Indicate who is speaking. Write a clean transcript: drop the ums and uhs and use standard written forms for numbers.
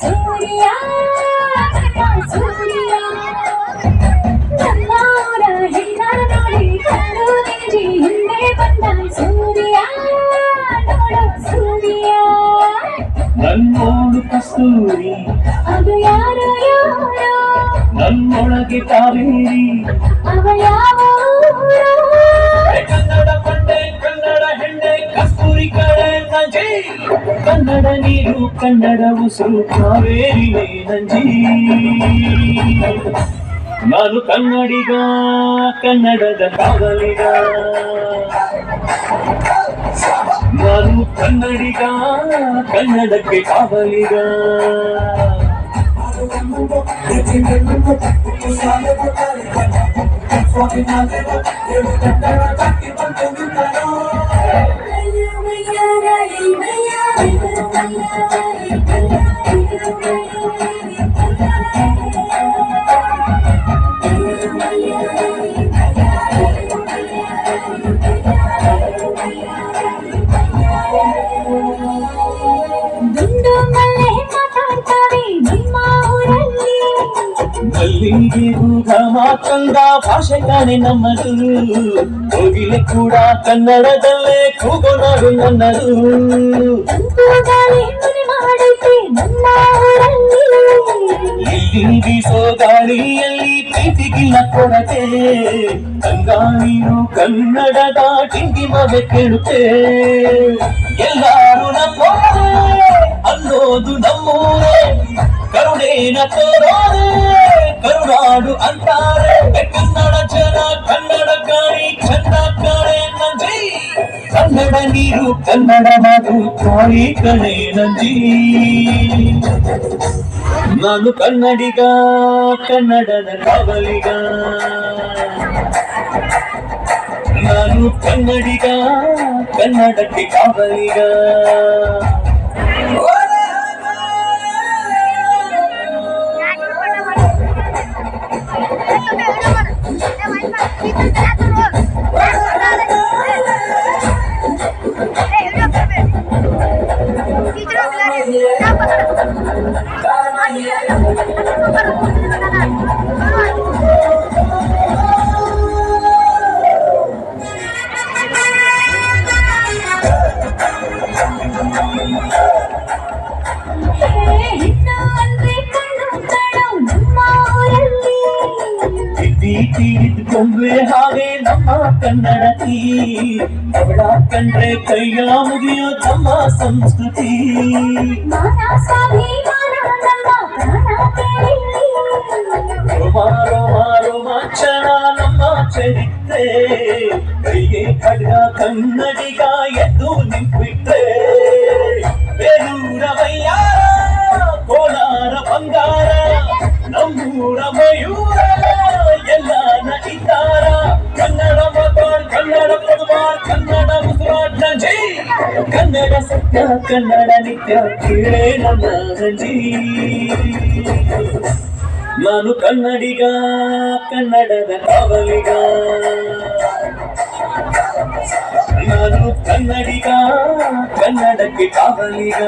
Speaker 1: ಸೂರ್ಯ ಸೂರ್ಯ ನಮ್ಮೂರ ಹೆಣ್ಣ ನೋಡಿ ಕಣ್ಣು ನಿಂಜಿ ಹಿಂದೆ ಬಂದ ಸೂರ್ಯ ನೋಡು ಸೂರ್ಯ
Speaker 2: ನನ್ನೋಡು ಕಸ್ತೂರಿ
Speaker 1: ಅದು ಯಾರು ಯಾರು
Speaker 2: ನನ್ನೊಳಗೆ ಕಾವೇರಿ
Speaker 1: ಅವ ಯಾವ
Speaker 2: ಕನ್ನಡ ಪಂಡೆ ಕನ್ನಡ ಹೆಣ್ಣೆ ಕಸ್ತೂರಿ ಕಡೆ ನಂಜಿ ಕನ್ನಡ ನೀರು ಕನ್ನಡ ಉಸಿರು ಕಾವೇರಿನೇ ನಂಜಿ ನಾನು ಕನ್ನಡಿಗ ಕನ್ನಡದ ಕಾವಲಿಗ ನಾನು ಕನ್ನಡಿಗ ಕನ್ನಡಕ್ಕೆ ಕಾವಲಿಗ ಮಲ್ಲಿಗೆ ಮಾತಂದ ಭಾಷೆ ಕಾಣೆ ನಮ್ಮದು ಕೋಗಿಲೆ ಕೂಡ ಕನ್ನಡದಲ್ಲೇ ಕೂಗೋನಾಡು ನನ್ನದು ಇಲ್ಲಿ ಬೀಸೋ ಗಾಳಿಯಲ್ಲಿ ಪ್ರೀತಿಗಿಲ್ಲ ಕೊರತೆ ಗಂಗಾನೀರು ಕನ್ನಡದ ಟಿಂಗಿ ಮಗ ಕೇಳುತ್ತೆ ಎಲ್ಲರೂ ನಮ್ಮೋರೇ ಅನ್ನೋದು ನಮ್ಮೂರೇ ಕರುಣೇನ ತೋರೋರೆ ಕರುನಾಡು ಅಂತಾರೆ ಕನ್ನಡ ಜನ ಕನ್ನಡ ಗಾಳಿ ಚಂದ ಕಾಣೆ ನಂಜಿ ಕನ್ನಡ ನೀರು ಕನ್ನಡ ಮಾತು ಕಾಳಿ ಕಣೆ ನಂಜಿ ನಾನು ಕನ್ನಡಿಗ ಕನ್ನಡದ ಕಾವಲಿಗ ನಾನು ಕನ್ನಡಿಗ ಕನ್ನಡಕ್ಕೆ ಕಾವಲಿಗ ಕೊಂಬೆ ಹಾಗೆ ನಮ್ಮ ಕನ್ನಡತಿ ಅವಳ ಕಂಡ್ರೆ ಕೈಯ ಮುಗಿಯೋ ನಮ್ಮ ಸಂಸ್ಕೃತಿ ರೋಮಾಂಚನ ನಮ್ಮ ಚರಿತ್ರೆ ಕೈಗೆ ಖಡ್ಗ ಕನ್ನಡಿಗ ಎದ್ದು ನಿಂತ್ಬಿಟ್ರೆ ಬೇಲೂರ ವಯ್ಯಾರ ಕೋಲಾರ ಬಂಗಾರ ನಮ್ಮೂರ ಮಯೂರ ಎಲ್ಲ ನಟಿತಾರ ಕನ್ನಡ ಮಗಳು ಕನ್ನಡ ಪದವಾರ್ ಕನ್ನಡ ಮುಸುರಾಟ ಜೈ ಕನ್ನಡ ಸತ್ಯ ಕನ್ನಡ ನಿತ್ಯ ಕೇಳೇ ನನ್ನ ರಂಜಿ ನಾನು ಕನ್ನಡಿಗ ಕನ್ನಡದ ಕಾವಲಿಗ ನಾನು ಕನ್ನಡಿಗ ಕನ್ನಡಕ್ಕೆ ಕಾವಲಿಗ